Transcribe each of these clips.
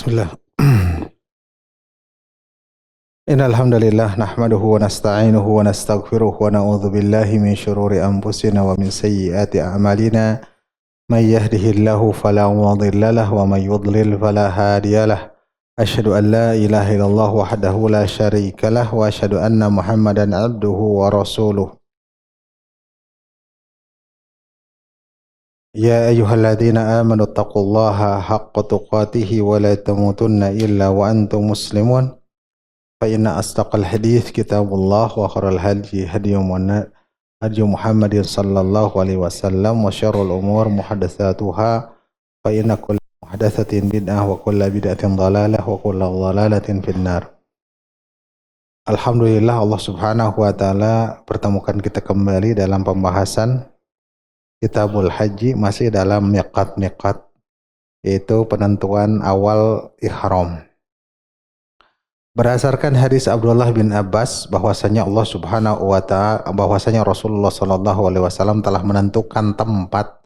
Bismillah. Innal hamdalillah nahmaduhu wa nasta'inuhu wa nastaghfiruh wa na'udzu billahi min shururi anfusina wa min sayyiati a'malina. May yahdihillahu fala mudilla lahu wa may yudlil fala hadiyalah. Asyhadu an la ilaha illallah wahdahu la syarika lah wa asyhadu anna Muhammadan abduhu wa rasuluh. Ya ayyuhalladzina amanu taqullaha haqqa tuqatih wa la tamutunna illa wa antum muslimun. Fa inna asdaqal hadits kitabullah wa khairal hadi hadi Muhammadin sallallahu alaihi wasallam wa syarrul umur muhadatsatuha fa inna kulla muhadatsatin bid'ah wa kulla bid'atin dhalalah wa kulla dhalalatin finnar. Alhamdulillah, Allah Subhanahu wa taala pertemukan kita kembali dalam pembahasan Kitabul Haji, masih dalam miqat-miqat, yaitu penentuan awal ihram. Berdasarkan hadis Abdullah bin Abbas bahwasanya Allah Subhanahu wa taala, bahwasanya Rasulullah sallallahu alaihi wasallam telah menentukan tempat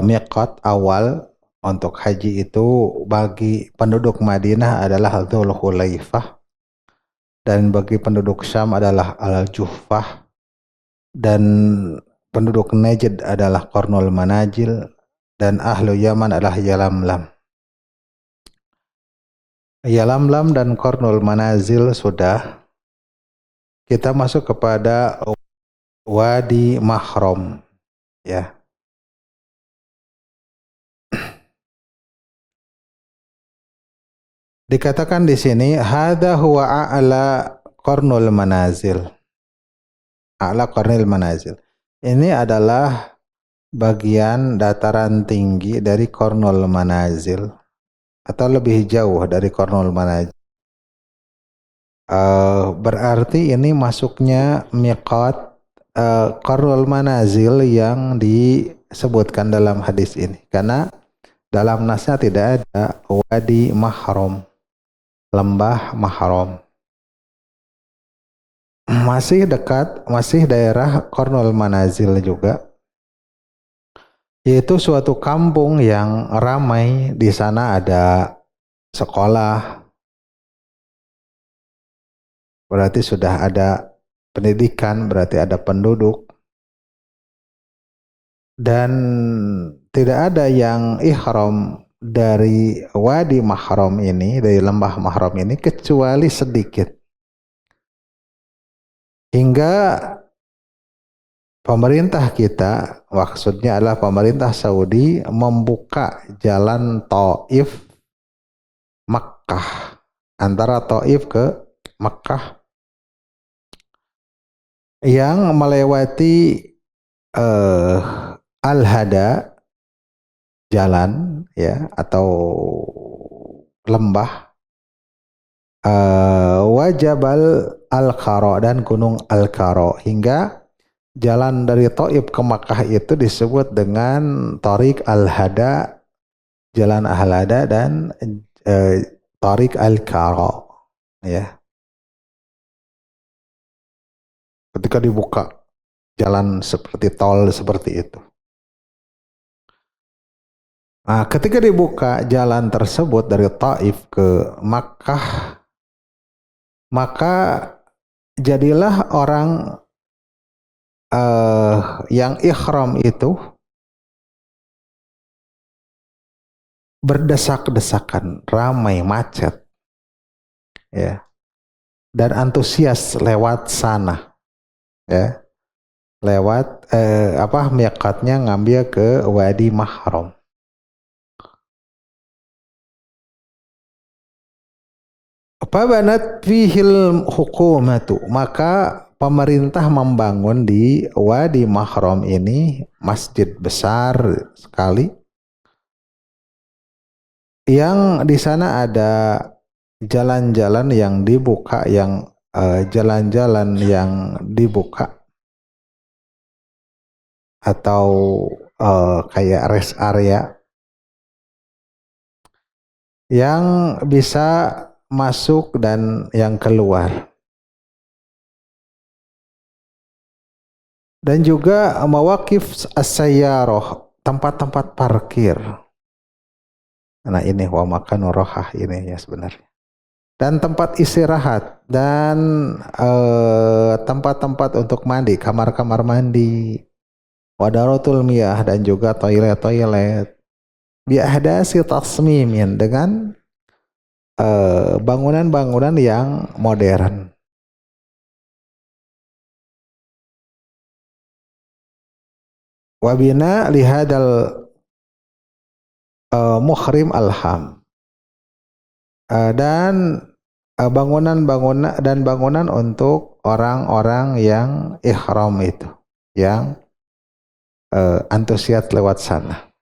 miqat awal untuk haji itu bagi penduduk Madinah adalah Dzul Hulaifah, dan bagi penduduk Syam adalah Al-Juhfah, dan penduduk Najd adalah Qarnul Manajil, dan ahlu Yaman adalah Yalamlam. Yalamlam dan Qarnul Manazil sudah. Kita masuk kepada Wadi Mahram, ya. Dikatakan di sini hadza huwa a'la Qarnul Manazil. A'la Qarnul Manazil. Ini adalah bagian dataran tinggi dari Qarnul Manazil, atau lebih jauh dari Qarnul Manazil. Berarti ini masuknya miqat Qarnul Manazil yang disebutkan dalam hadis ini, karena dalam nasnya tidak ada Wadi Mahram, lembah Mahram. Masih dekat, masih daerah Qarnul Manazil juga, yaitu suatu kampung yang ramai. Di sana ada sekolah, berarti sudah ada pendidikan, berarti ada penduduk, dan tidak ada yang ihram dari Wadi Mahram ini, dari lembah Mahram ini, kecuali sedikit. Hingga pemerintah kita, maksudnya adalah pemerintah Saudi, membuka jalan Taif Makkah, antara Taif ke Makkah, yang melewati Al-Hada, jalan, ya, atau lembah, Wajabal Al-Qara, dan gunung Al-Qara, hingga jalan dari Taif ke Makkah itu disebut dengan Tariq Al-Hada, jalan Al-Hada, dan Tariq Al-Qara, ya. Ketika dibuka jalan seperti tol seperti itu. Nah, ketika dibuka jalan tersebut dari Taif ke Makkah, maka jadilah orang yang ihram itu berdesak-desakan, ramai, macet, ya, dan antusias lewat sana, ya, lewat miqatnya ngambil ke Wadi Mahram. Fabanat fihil hukumatu, maka pemerintah membangun di Wadi Mahram ini masjid besar sekali, yang di sana ada jalan-jalan yang dibuka, atau kayak rest area yang bisa masuk dan yang keluar, dan juga mawaqif as-sayyarah, tempat-tempat parkir. Nah ini wa makanu rohah ini ya sebenarnya. Dan tempat istirahat dan tempat-tempat untuk mandi, kamar-kamar mandi, wadaratul miyah dan juga toilet-toilet. Biahdasi tasmimin dengan bangunan-bangunan yang modern. Wabina lihadal muhrim alham. Dan bangunan-bangunan dan bangunan untuk orang-orang yang ihram itu, yang antusias lewat sana.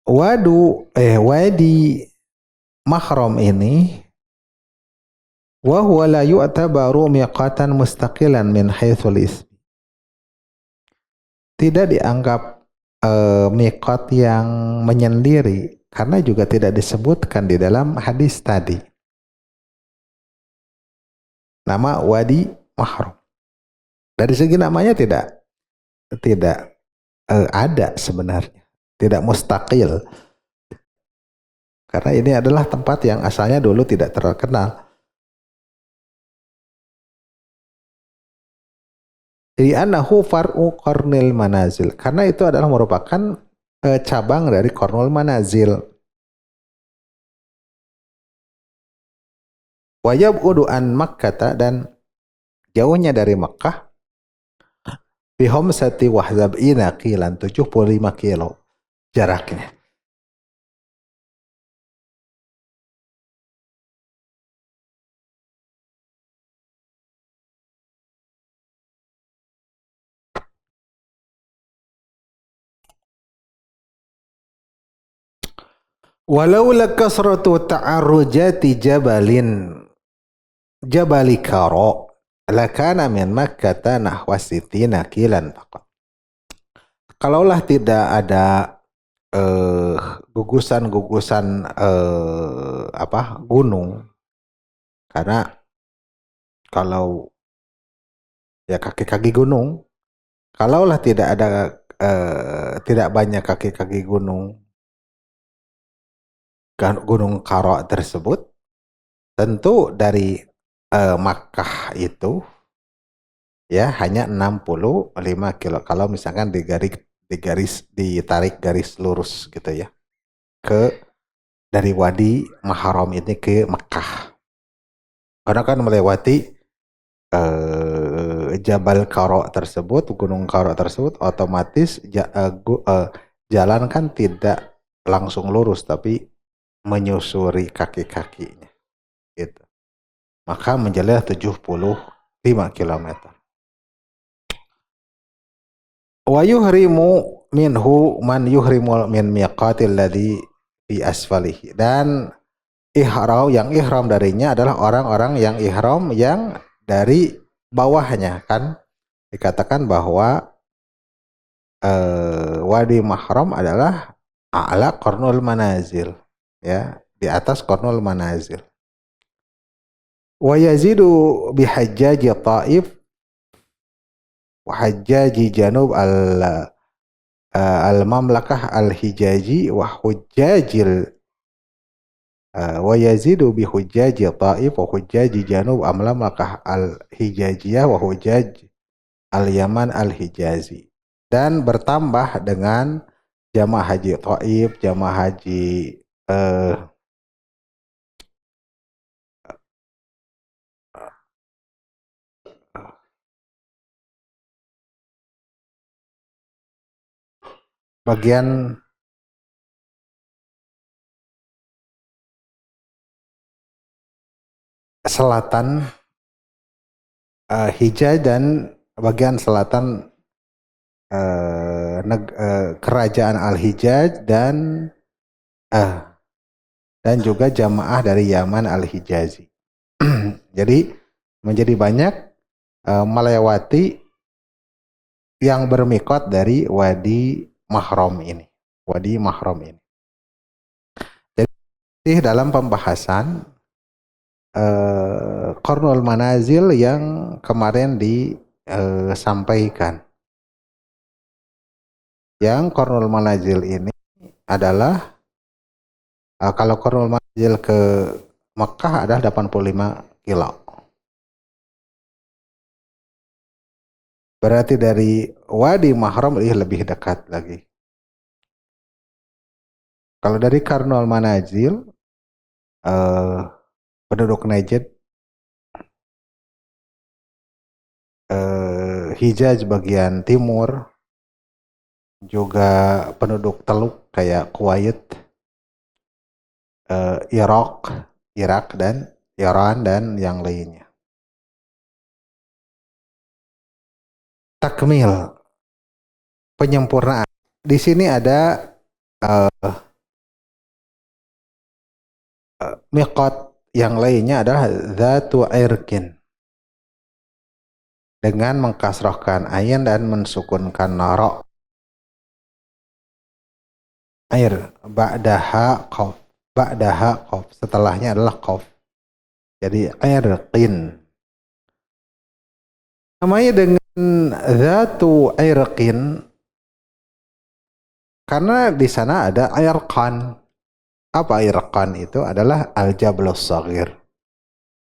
Wadi mahram ini wa huwa la yu'tabaru miqatan mustaqilan min haitsul ism. Tidak dianggap miqat yang menyendiri karena juga tidak disebutkan di dalam hadis tadi. Nama Wadi Mahram. Dari segi namanya tidak ada sebenarnya, tidak mustaqil. Karena ini adalah tempat yang asalnya dulu tidak terkenal. Li'annahu far'u qarnil manazil. Karena itu adalah merupakan cabang dari qarnul manazil. Wa yab'udu an Makkah dan jauhnya dari Makkah bihomsati wahzab'ina qilan 75 kilo jaraknya. Walau lakasratu ta'arrujati jabali karo lakana min Makkah nahwa sitina kilan faqat. Kalaulah tidak ada gugusan-gugusan gunung, karena kalau ya kaki-kaki gunung, kalaulah tidak ada tidak banyak kaki-kaki gunung Karo tersebut, tentu dari Makkah itu ya hanya 65 kilo kalau misalkan ditarik garis lurus gitu ya ke dari Wadi Mahram ini ke Makkah, karena kan melewati Jabal Karo tersebut, Gunung Karo tersebut, otomatis jalan kan tidak langsung lurus tapi menyusuri kaki-kakinya gitu. Maka menjalani 75 km. Wa yuhrimu minhu man yuhrimu min miqatil ladzi fi asfalihi. Dan ihram darinya adalah orang-orang yang ihram yang dari bawahnya, kan dikatakan bahwa Wadi Mahram adalah a'la qarnul manazil, ya, di atas qarnul manazil. Wa yazidu bihajjaji Taif wa hajjaji janub al-mamlakah al-hijaji wa hujjajil wa yazidu bi hujjaji Taif wa hujjaji janub al-mamlakah al-hijajiyah wa hujjaj al-Yaman al-Hijazi. Dan bertambah dengan jamaah haji Taif, jamaah haji bagian selatan Hijaz dan bagian selatan kerajaan Al-Hijaz dan juga jamaah dari Yaman Al-Hijazi. Jadi menjadi banyak melewati yang bermikot dari Wadi Mahram ini. Wadi Mahram ini. Jadi dalam pembahasan Qarnul Manazil yang kemarin disampaikan. Yang Qarnul Manazil ini adalah kalau Qarnul Manazil ke Mekah adalah 85 kilo. Berarti dari Wadi Mahram lebih dekat lagi. Kalau dari Qarnul Manazil penduduk Najd Hijaz bagian timur, juga penduduk Teluk kayak Kuwait, Irak dan Iran dan yang lainnya. Takmil, penyempurnaan. Di sini ada miqat yang lainnya adalah Dzatu Irqin dengan mengkasrahkan ain dan mensukunkan ra. Air ba'daha qaf. Ba'daha qaf. Setelahnya adalah qaf. Jadi Irqin. Namanya dengan Dzatu Irqin karena di sana ada Irqan. Apa Irqan itu? Adalah Al-Jablus Saghir,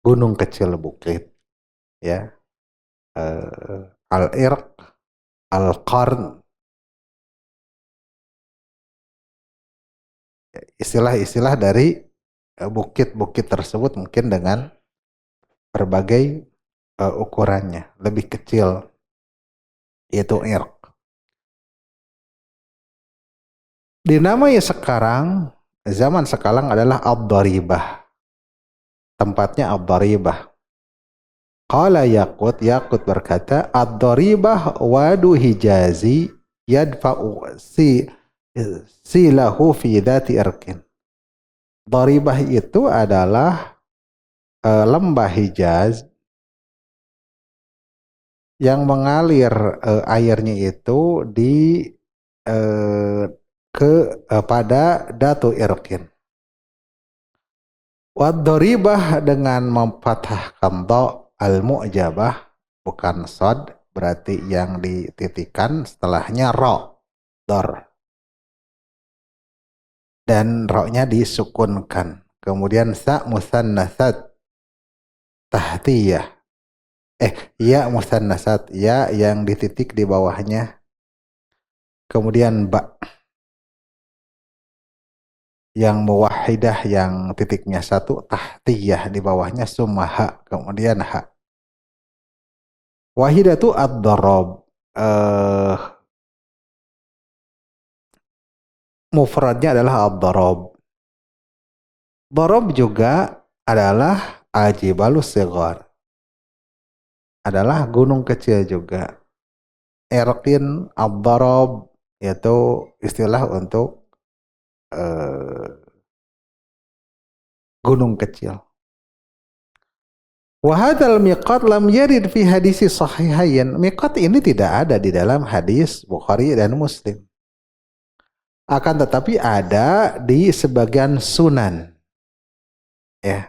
gunung kecil bukit, ya. Al-Irq, Al-Qarn, istilah-istilah dari bukit-bukit tersebut mungkin dengan berbagai ukurannya, lebih kecil, yaitu Irq. Dinamai sekarang, zaman sekarang adalah Ad-Daribah. Tempatnya Ad-Daribah. Qala Yaqut berkata, Ad-Daribah wadu Hijazi yadfa'u silahu fi dhati irqin. Daribah itu adalah lembah Hijaz yang mengalir airnya itu di pada Datu Irqin. Wad-daribah dengan memfathahkan do al-mu'jabah bukan sod, berarti yang dititikan setelahnya ro, dor. Dan ro-nya disukunkan. Kemudian sa musannasat tahtiyah. Ya musannasat, ya yang dititik di bawahnya. Kemudian ba yang muwahhidah yang titiknya satu, tahtiyah di bawahnya, summa ha, kemudian ha. Wahidah itu ad-darab. Mufradnya adalah ad-darab. Darab juga adalah al-jibalus sighar. Adalah gunung kecil juga. Irqin, ad-darab yaitu istilah untuk gunung kecil. Wahadal miqat lam yarid fi hadisi sahihain. Miqat ini tidak ada di dalam hadis Bukhari dan Muslim. Akan tetapi ada di sebagian sunan. Ya.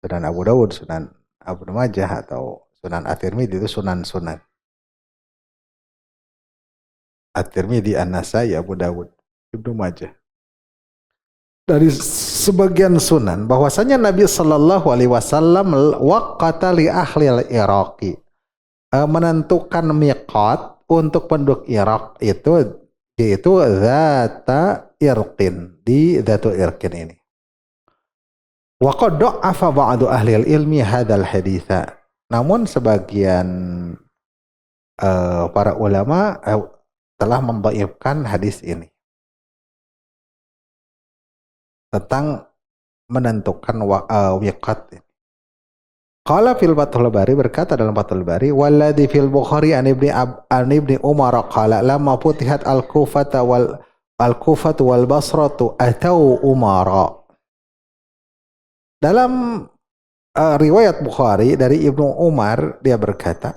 Sunan Abu Dawud, Sunan Abu Majah atau Sunan At-Tirmidzi itu sunan-sunan. At-Tirmidzi, An-Nasai, Abu Dawud, Ibnu Majah. Dari sebagian sunan bahwasanya Nabi Shallallahu Alaihi Wasallam waqata li ahli al-Iraqi, menentukan miqat untuk penduduk Irak itu yaitu Dzata Irqin, di Dzatu Irqin ini. Wa qad da'afa ba'du ahli al-ilmi hadzal haditsa. Namun sebagian para ulama telah mendhaifkan hadis ini tentang menentukan miqat. Qala fil Fathul Bari, berkata dalam Fathul Bari, walladzi fil Bukhari an ibni Umar qala lamma futihat al-Kufata wal Basratu atau Umara. Dalam riwayat Bukhari dari Ibnu Umar, dia berkata,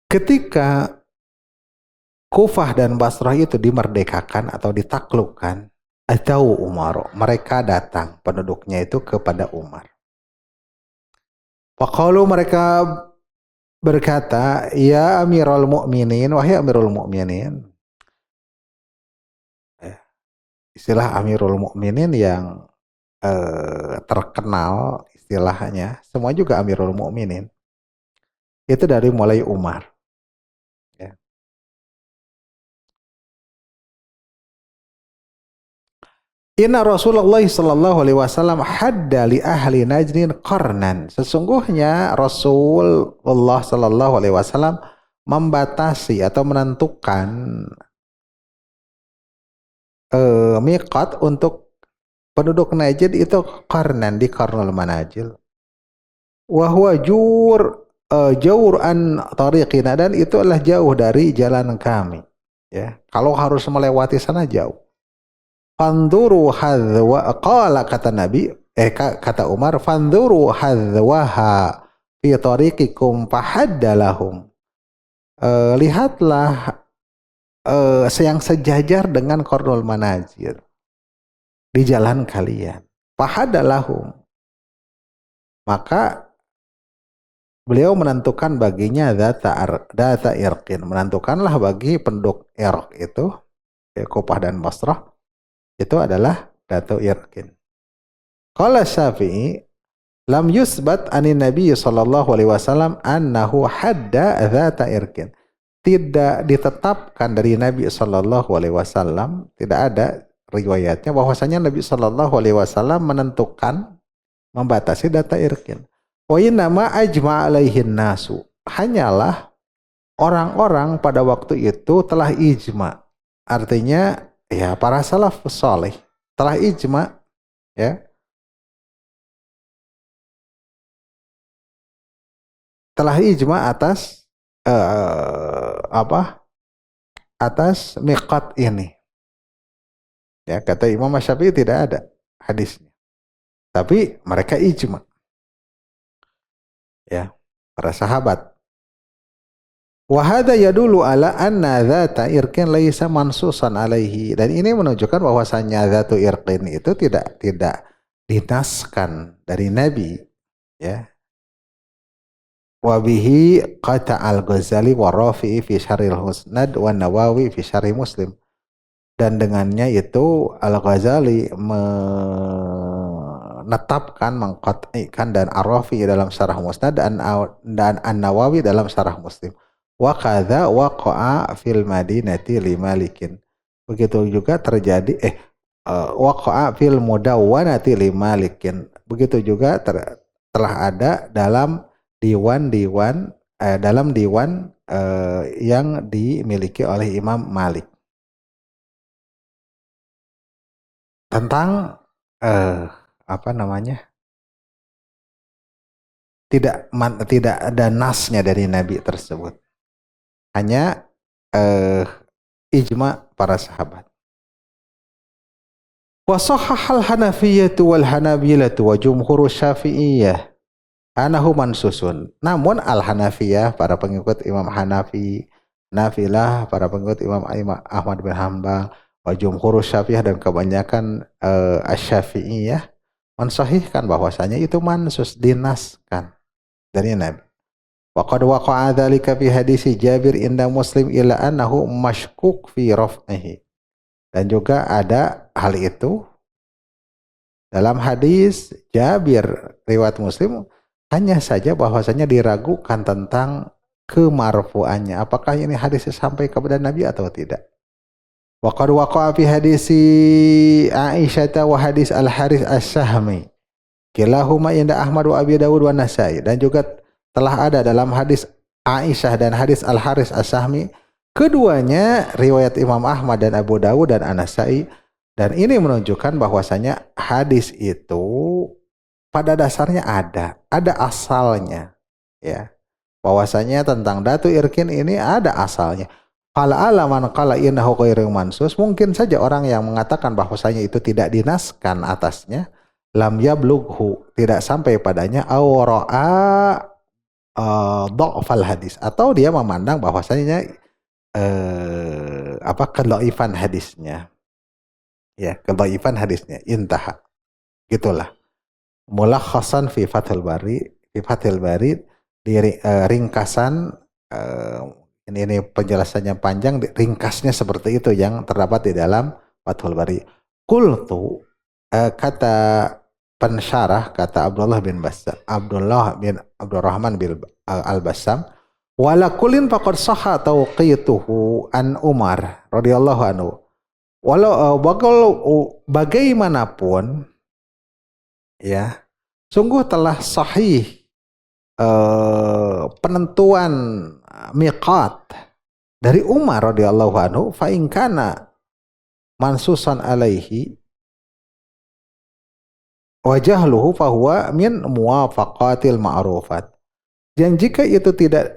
ketika Kufah dan Basrah itu dimerdekakan atau ditaklukkan, atau Umar, mereka datang penduduknya itu kepada Umar. Faqalu, mereka berkata, "Ya Amirul Mukminin, wahai Amirul Mukminin." Eh, Istilah Amirul Mukminin yang terkenal istilahnya, semua juga Amirul Mukminin. Itu dari mulai Umar. Ya. Inna Rasulullah sallallahu alaihi wasallam hadda li ahli Najdin qarnan. Sesungguhnya Rasulullah sallallahu alaihi wasallam membatasi atau menentukan miqat untuk penduduk Najd itu qarnan di Qarnul Manajil. Wa huwa jawr an tariqina, dan itu adalah jauh dari jalan kami. Ya, kalau harus melewati sana jauh. Fanduru hadwa, qala kata Nabi, kata Umar, fanduru hadwaha fi tariqikum fahaddalahum. Lihatlah yang sejajar dengan Qarnul Manazil di jalan kalian. Fahaddalahum. Maka beliau menentukan baginya data irqin, menentukanlah bagi penduduk Irak itu, ya, Kufah dan Basrah, itu adalah datu irqin. Qala Syafi'i, lam yusbat anin Nabi sallallahu alaihi wasallam annahu hadda dzata irqin. Tidak ditetapkan dari Nabi sallallahu alaihi wasallam, tidak ada riwayatnya bahwasanya Nabi sallallahu alaihi wasallam menentukan membatasi data irqin. Wa inna ma ajma' alaihin nasu. Hanyalah orang-orang pada waktu itu telah ijma. Artinya ya para salafus saleh telah ijma, ya. Telah ijma atas atas miqat ini. Ya, kata Imam Syafi'i tidak ada hadisnya. Tapi mereka ijma. Ya, para sahabat. Wa hadza yadullu ala anna dzata irqin laisa mansusan alaihi. Dan ini menunjukkan bahwasanya dzatu irqin itu tidak dinaskan dari Nabi, ya. Wa bihi qata al-Ghazali wa Rafi'i fi Syarhil Musnad wa Nawawi fi Syarh Muslim. Dan dengannya itu Al-Ghazali menetapkan, mengqat'ikan, dan Ar-Rafi'i dalam Syarah Musnad dan An-Nawawi dalam Syarah Muslim. Wa kadza waqa'a fil Madinati li Malikin. Begitu juga terjadi waqa'a fil Mudawwanati li Malikin. Begitu juga telah ada dalam diwan yang dimiliki oleh Imam Malik tentang tidak ada nasnya dari Nabi tersebut, hanya ijma para sahabat. Wa sahhahal Hanafiyyatu wal Hanabilatu wa jumhur Syafi'iyyah anahu mansusun. Namun Al-Hanafiyah, para pengikut Imam Hanafi, Nafilah, para pengikut Imam Ahmad bin Hanbal, wa jumhur Syafi'iyah, dan kebanyakan Asy-Syafi'iyah mensahihkan bahwasanya itu mansus, dinaskan dari Nabi. Wa qad waqa'a dzalika fi hadisi Jabir inda Muslim ila annahu mashkuk fi raf'ihi. Dan juga ada hal itu dalam hadis Jabir riwayat Muslim, hanya saja bahwasanya diragukan tentang kemarfu'annya. Apakah ini hadis sampai kepada Nabi atau tidak? Wa qad waqa'a fi hadisi Aisyah wa hadis Al-Harits Asy-Syahmi. Kilahuma inda Ahmad wa Abi Dawud wa Nasa'i. Dan juga telah ada dalam hadis Aisyah dan hadis Al-Harits Asy-Syahmi. Keduanya riwayat Imam Ahmad dan Abu Dawud dan An-Nasa'i. Dan ini menunjukkan bahwasanya hadis itu pada dasarnya ada asalnya, ya. Bahwasanya tentang datu irkin ini ada asalnya. Qala alaman qala innahu ghairu mansus, mungkin saja orang yang mengatakan bahwasanya itu tidak dinaskan atasnya, lam yablughu, tidak sampai padanya, awra'a dha'fal hadis, atau dia memandang bahwasanya kedhaifan hadisnya. Ya, kedhaifan hadisnya, intaha. Gitulah. Mulakhasan fi Fathul Bari ringkasan, ini penjelasannya panjang, ringkasnya seperti itu yang terdapat di dalam Fathul Bari. Qultu, kata pensyarah, kata Abdullah bin Abdurrahman bin Al-Bassam, wala kulin faqad sahha tauqituhu an Umar radhiyallahu anhu. Walau bagaimanapun ya, sungguh telah sahih penentuan miqat dari Umar radhiyallahu anhu, fa in kana mansusan alaihi wajahluhu fahuwa min muwafaqatil ma'rufat. Dan jika itu tidak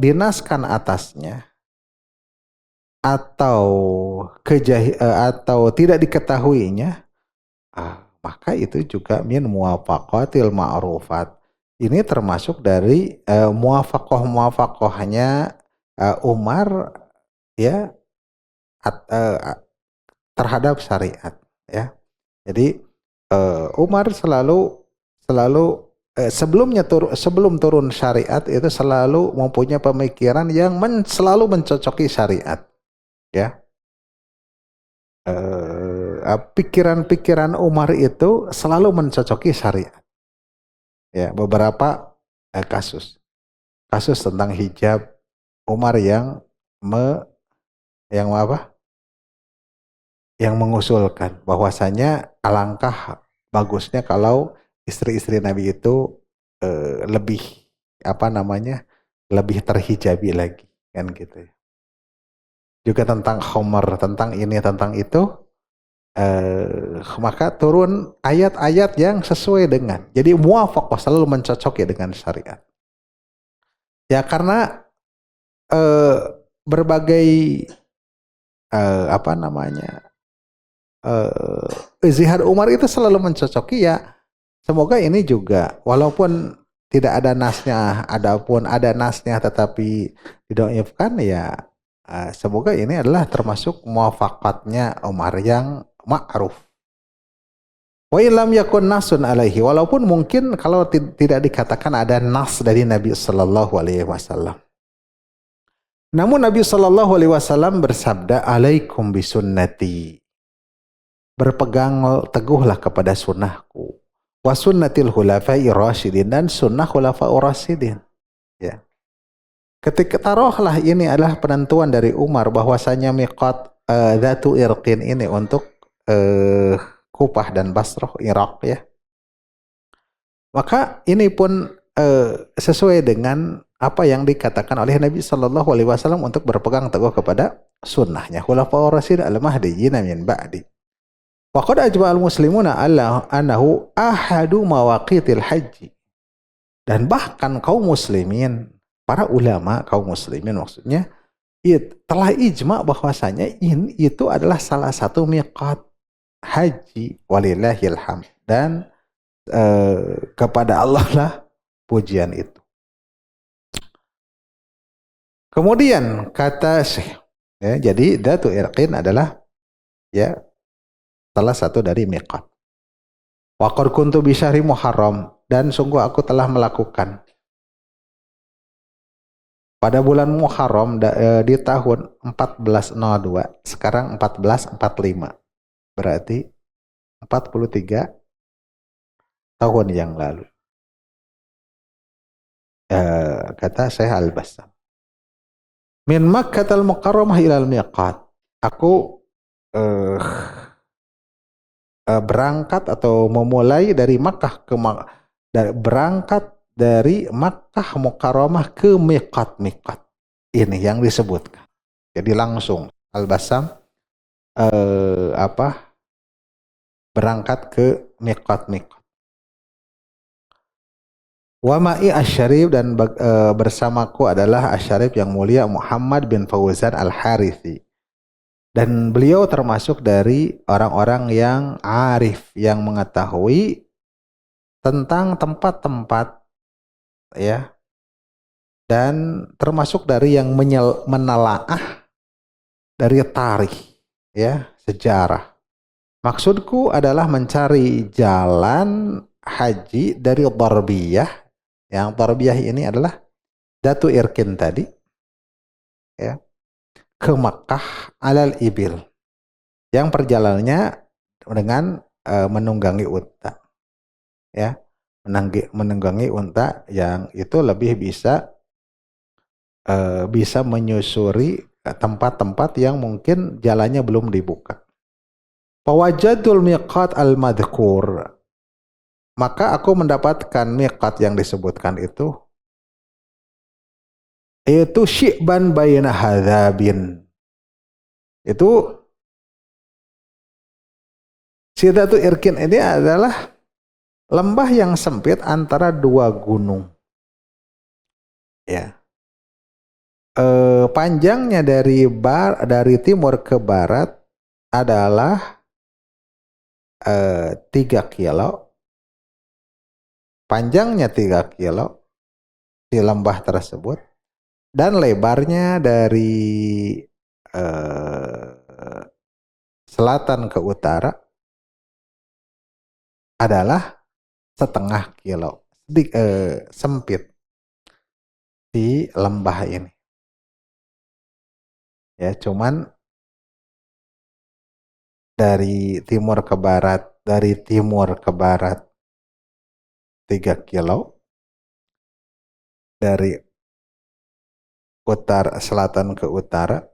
dinaskan atasnya atau atau tidak diketahuinya, maka itu juga min muwafaqatil ma'rufat. Ini termasuk dari muwafaqahnya Umar ya terhadap syariat ya. Jadi Umar selalu sebelum turun syariat itu selalu mempunyai pemikiran yang selalu mencocoki syariat ya. Pikiran-pikiran Umar itu selalu mencocoki syariat ya. Beberapa kasus tentang hijab, Umar yang mengusulkan bahwasanya alangkah bagusnya kalau istri-istri Nabi itu lebih lebih terhijabi lagi kan gitu ya. Juga tentang Homer, tentang ini, tentang itu, maka turun ayat-ayat yang sesuai dengan. Jadi muwafaqah, selalu mencocoki dengan syariat. Ya karena berbagai izhar Umar itu selalu mencocoki ya. Semoga ini juga walaupun tidak ada nasnya, adapun ada nasnya tetapi didhaifkan ya. Semoga ini adalah termasuk muwafaqatnya Umar yang ma'ruf. Wa illam yakun nasun alaihi, walaupun mungkin kalau tidak dikatakan ada nas dari Nabi sallallahu alaihi wasallam. Namun Nabi sallallahu alaihi wasallam bersabda, "Alaikum bisunnati." Berpegang teguhlah kepada sunnahku. Wa sunnatil khulafai rasyidin, dan sunnah khulafaur rasyidin. Ya. Ketika taruhlah ini adalah penentuan dari Umar bahwasanya miqat dzatu irqin ini untuk Kufah dan Basrah Irak ya. Maka ini pun sesuai dengan apa yang dikatakan oleh Nabi sallallahu alaihi wasallam untuk berpegang teguh kepada sunnahnya khulafaur rasyidin al-mahdiyyin min ba'di. Wa qad ajma'al muslimuna annahu ahadu mawaqitil haji. Dan bahkan kaum muslimin, para ulama kaum muslimin maksudnya telah ijma bahwasanya itu adalah salah satu miqat haji walillahil hamd, dan kepada Allah lah pujian itu. Kemudian kata Syekh ya, jadi dzatu irqin adalah ya salah satu dari miqat. Wa qad kuntu bi syahri Muharram, dan sungguh aku telah melakukan pada bulan Muharram di tahun 1402, sekarang 1445. Berarti 43 tahun yang lalu. Kata Syekh Al-Bassam. Min Makkatal Mukarramah ilal miqat. Aku berangkat atau memulai dari Makkah berangkat dari Makkah Mukarramah ke miqat-miqat. Ini yang disebutkan. Jadi langsung Al-Bassam berangkat ke miqat-miqat. Wa ma'i asyarif, dan bersamaku adalah asyarif yang mulia Muhammad bin Fauzan Al-Harithi. Dan beliau termasuk dari orang-orang yang arif, yang mengetahui tentang tempat-tempat ya, dan termasuk dari yang menelaah dari tarikh ya, sejarah. Maksudku adalah mencari jalan haji dari Darbiyah Yang tarbiyah ini adalah Datu Irkin tadi, ya, ke Makkah alal ibil, yang perjalanannya dengan menunggangi unta, ya, menunggangi unta yang itu lebih bisa menyusuri tempat-tempat yang mungkin jalannya belum dibuka. Fawajadul miqat al-madhkur, maka aku mendapatkan miqat yang disebutkan itu, yaitu syi'ban bayna hadzabin. Itu Sidatu Irkin ini adalah lembah yang sempit antara dua gunung. Ya. Panjangnya dari timur ke barat adalah 3 kilo. Panjangnya 3 kilo di lembah tersebut, dan lebarnya dari selatan ke utara adalah 0,5 kilo. Sempit di lembah ini. Ya, cuman dari timur ke barat 3 kilo, dari selatan ke utara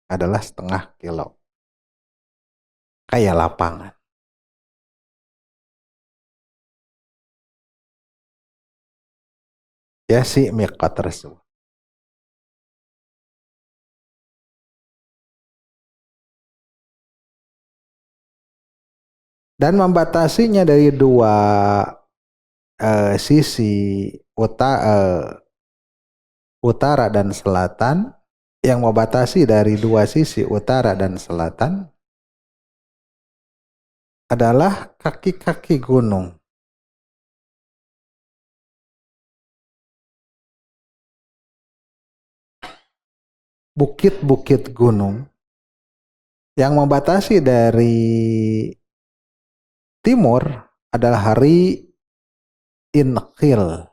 adalah 0,5 kilo. Kayak lapangan. Ya, si miqat tersebut. Dan membatasinya dari dua sisi utara dan selatan, yang membatasi dari dua sisi utara dan selatan adalah kaki-kaki gunung. Bukit-bukit gunung yang membatasi dari timur adalah hari Inkhil,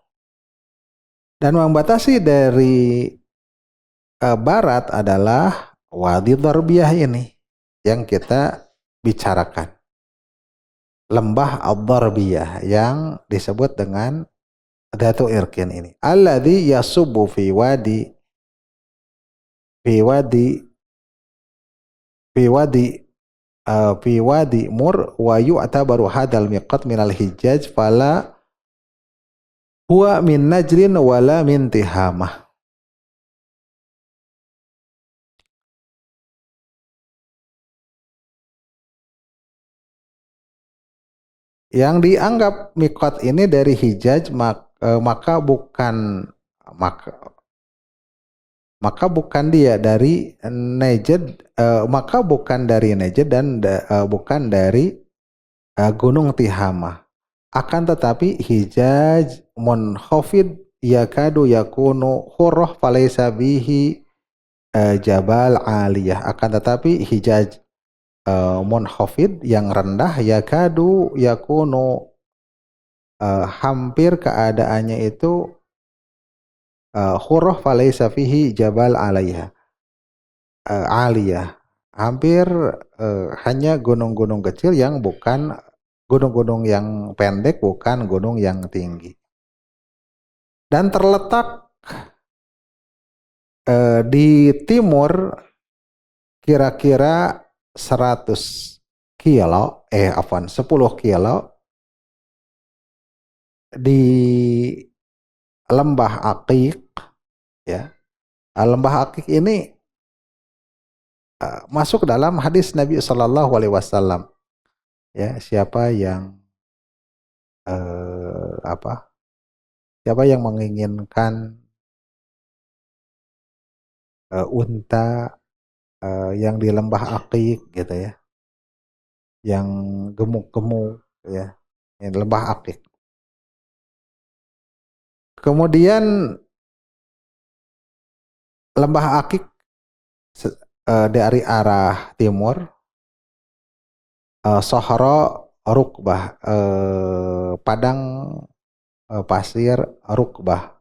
dan membatasi dari barat adalah Wadi Darbiyah ini yang kita bicarakan. Lembah Ad-Darbiyah yang disebut dengan Datu Irkin ini. Alladzi yasubu fi wadi mur wa yu'tabaru hadal miqat minal hijaj fala huwa min najrin wala min tihamah. Yang dianggap miqat ini dari hijaj, maka bukan dia dari Najd, maka bukan dari Najd dan bukan dari Gunung Tihamah. Akan tetapi hijaj munkhafid yakadu yakunu hurrah falaysa bihi jabal aliyah. Akan tetapi hijaj munkhafid yang rendah yakadu yakunu hampir keadaannya itu hurrah falaysa fihi jabal aliyah. Aliyah. Hampir hanya gunung-gunung kecil yang bukan gunung-gunung yang pendek, bukan gunung yang tinggi. Dan terletak di timur kira-kira 10 kilo di Lembah Aqiq, ya. Lembah Aqiq ini masuk dalam hadis Nabi Shallallahu Alaihi Wasallam. Ya, siapa yang menginginkan unta yang di Lembah Aqiq gitu ya, yang gemuk-gemuk ya, yang Lembah Aqiq. Kemudian Lembah Aqiq dari arah timur, Sohro Rukbah, padang pasir rukbah.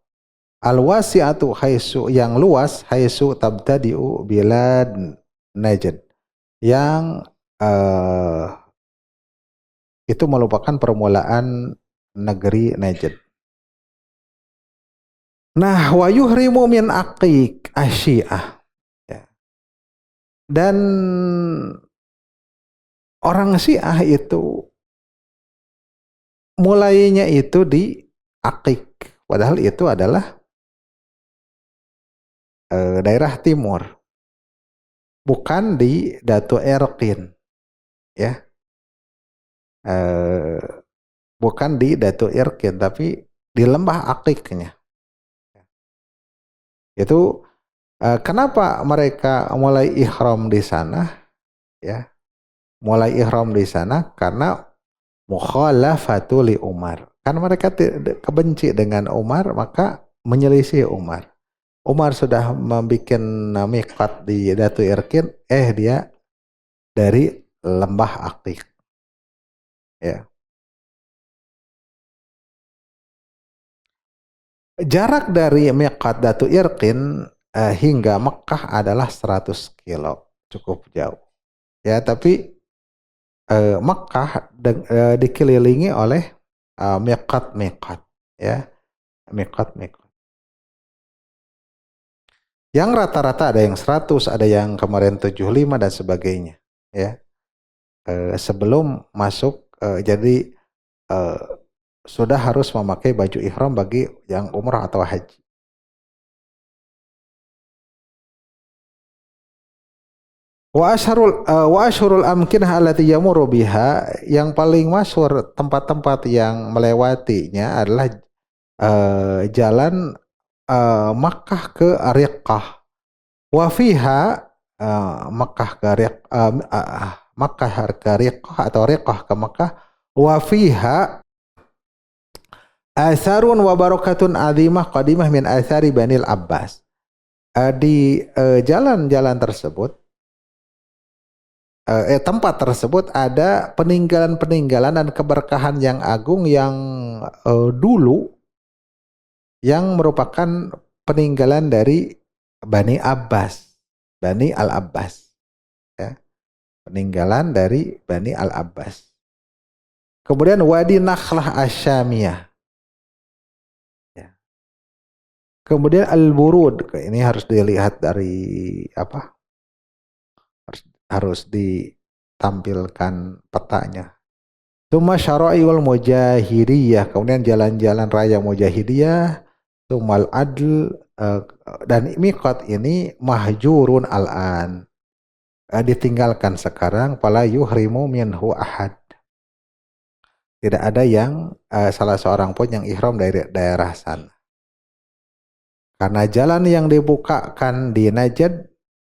Al-wasi'atu haitsu yang luas, haitsu tabtadi'u bilad Najd. Yang itu merupakan permulaan negeri Najd. Nah, wa yuhrimu min aqiq asyiah. Ya. Dan orang Syiah itu mulainya itu di Aqiq. Padahal itu adalah daerah timur. Bukan di Datu Erkin. Ya. Eh, bukan di Datu Erkin, tapi di lembah Aqiqnya. Itu kenapa mereka mulai ihram di sana? Ya, mulai ihram di sana karena mukhalafatu li Umar. Kan mereka kebenci dengan Umar, maka menyelisih Umar. Umar sudah membuat miqat di Datu Irkin, dia dari lembah Aqiq. Ya. Jarak dari miqat Datu Irkin hingga Mekah adalah 100 kilo, cukup jauh. Ya, tapi Mekah dikelilingi oleh miqat-miqat, ya, miqat-miqat. Yang rata-rata ada yang 100, ada yang kemarin 75 dan sebagainya, ya. Sebelum masuk jadi eh, sudah harus memakai baju ihram bagi yang umrah atau haji. Wa asyhurul amkinah allati yamurru biha, yang paling masyhur tempat-tempat yang melewatinya adalah jalan Makkah ke Riqqah. Wa fiha Makkah ke Makkah ke Riqqah atau Riqqah ke Makkah. Wa fiha atharun wa barakatun azimah qadimah min athari Banil Abbas. Di jalan-jalan tersebut, tempat tersebut ada peninggalan-peninggalan dan keberkahan yang agung yang dulu, yang merupakan peninggalan dari Bani Abbas, Bani Al-Abbas, ya. Peninggalan dari Bani Al-Abbas. Kemudian Wadi Nakhlah Asyamiyah. Ya. Kemudian Al-Burud, ini harus dilihat dari apa? Harus ditampilkan petanya. Tuma syara'iul mujahidiyah, kemudian jalan-jalan raya mujahidiyah, tumal adl, dan miqat ini mahjurun al-an, ditinggalkan sekarang, pala yuhrimu minhu ahad. Tidak ada yang salah seorang pun yang ihram dari daerah sana. Karena jalan yang dibukakan di Najd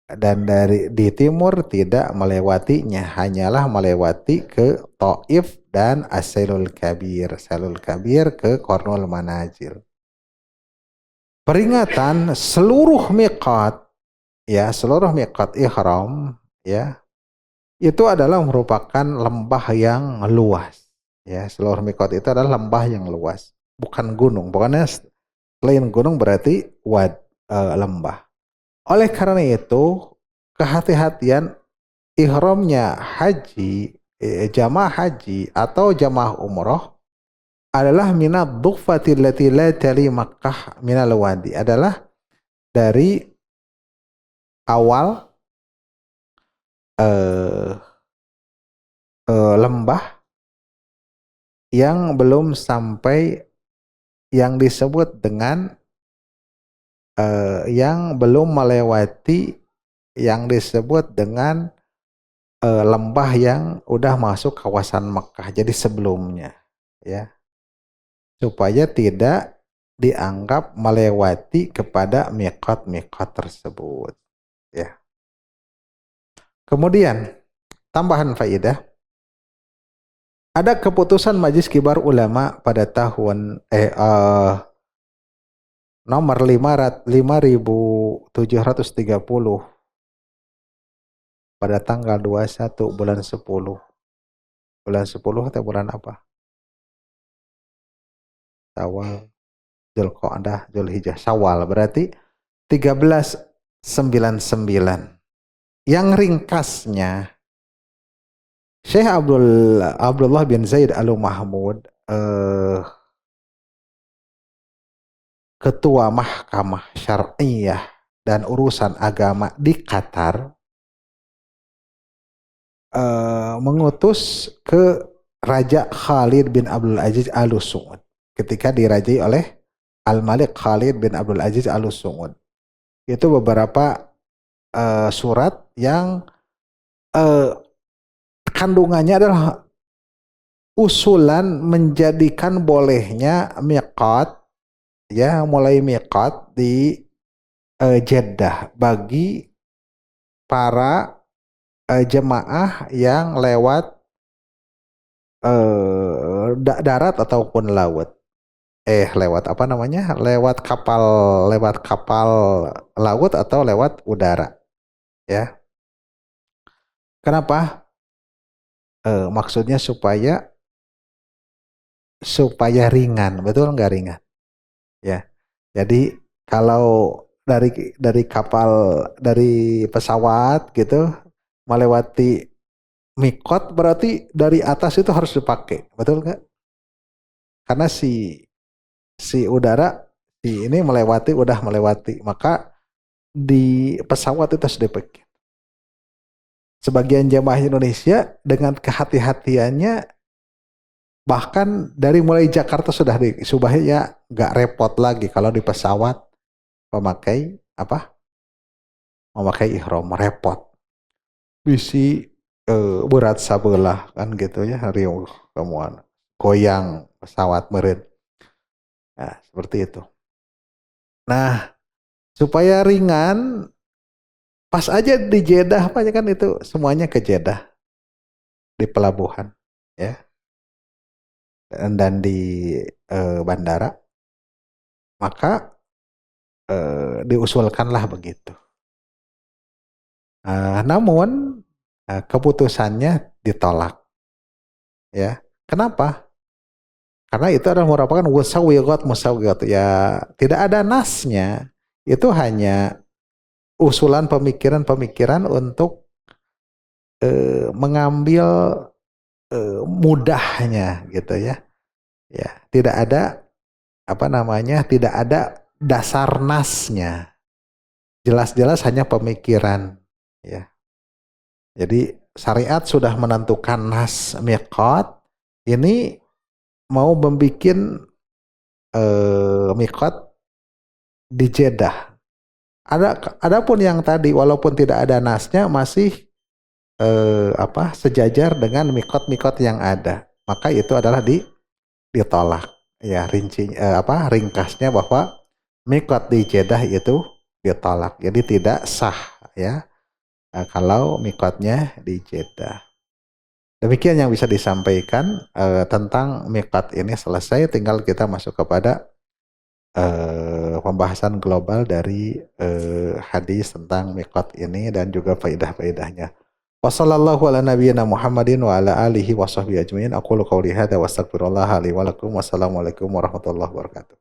dan di timur tidak melewatinya, hanyalah melewati ke Taif dan As-Sailul Kabir. Sailul Kabir ke Qarnul Manazil. Peringatan seluruh miqat, ya, seluruh miqat ihram, ya, itu adalah merupakan lembah yang luas. Ya, seluruh miqat itu adalah lembah yang luas, bukan gunung. Pokoknya selain gunung berarti lembah. Oleh karena itu, kehati-hatian ihramnya haji, jamaah haji atau jamaah umroh adalah minad dughfatil lati la tali Makkah minal wadi, adalah dari awal eh, lembah yang belum sampai, yang disebut dengan yang belum melewati, yang disebut dengan lembah yang udah masuk kawasan Mekah, jadi sebelumnya, ya, supaya tidak dianggap melewati kepada miqat-miqat tersebut, ya. Kemudian tambahan faedah, ada keputusan Majelis Kibar Ulama pada tahun nomor 5730 pada tanggal 21 bulan 10. Bulan 10 atau bulan apa? Syawal, Dzulqa'dah, Dzulhijjah, Syawal. Berarti 1399. Yang ringkasnya Syekh Abdullah bin Zaid Al-Mahmud, ketua Mahkamah Syar'iyah dan urusan agama di Qatar, mengutus ke Raja Khalid bin Abdul Aziz Al Saud ketika dirajai oleh Al-Malik Khalid bin Abdul Aziz Al Saud. Itu beberapa surat yang kandungannya adalah usulan menjadikan bolehnya miqat, ya, mulai miqat di Jeddah bagi para jemaah yang lewat darat ataupun laut. Lewat apa namanya? Lewat kapal laut atau lewat udara, ya. Kenapa? Maksudnya supaya ringan, betul nggak ringan? Ya. Jadi kalau dari pesawat gitu melewati mikot, berarti dari atas itu harus dipakai, betul nggak? Karena si udara ini udah melewati, maka di pesawat itu harus dipakai. Sebagian jamaah Indonesia dengan kehati-hatiannya, bahkan dari mulai Jakarta sudah ya nggak repot lagi kalau di pesawat memakai ihram, repot. Bisi berat sabelah kan gitu ya, riuh kemuan goyang pesawat meureun. Nah, seperti itu. Nah, supaya ringan, pas aja di Jeddah apa kan itu semuanya ke Jeddah di pelabuhan, ya, dan di bandara, maka diusulkanlah begitu. Namun keputusannya ditolak, ya. Kenapa? Karena itu adalah merupakan musawigat, ya, tidak ada nasnya. Itu hanya usulan pemikiran-pemikiran untuk mengambil mudahnya gitu ya. Ya, tidak ada tidak ada dasar nasnya. Jelas-jelas hanya pemikiran, ya. Jadi syariat sudah menentukan nas miqat, ini mau membikin miqat di Jeddah. Adapun yang tadi walaupun tidak ada nasnya masih sejajar dengan miqat yang ada, maka itu adalah ditolak. Ya, ringkasnya bahwa miqat di Jeddah itu ditolak. Jadi tidak sah, ya, kalau miqatnya di Jeddah. Demikian yang bisa disampaikan tentang miqat ini. Selesai, tinggal kita masuk kepada pembahasan global dari hadis tentang miqat ini dan juga faedah-faedahnya. Wassallallahu ala nabiyyina Muhammadin wa ala alihi wa sahbihi ajmain. Aqulu qawli hadza wa astaghfirullah li wa lakum. Wassalamualaikum warahmatullahi wabarakatuh.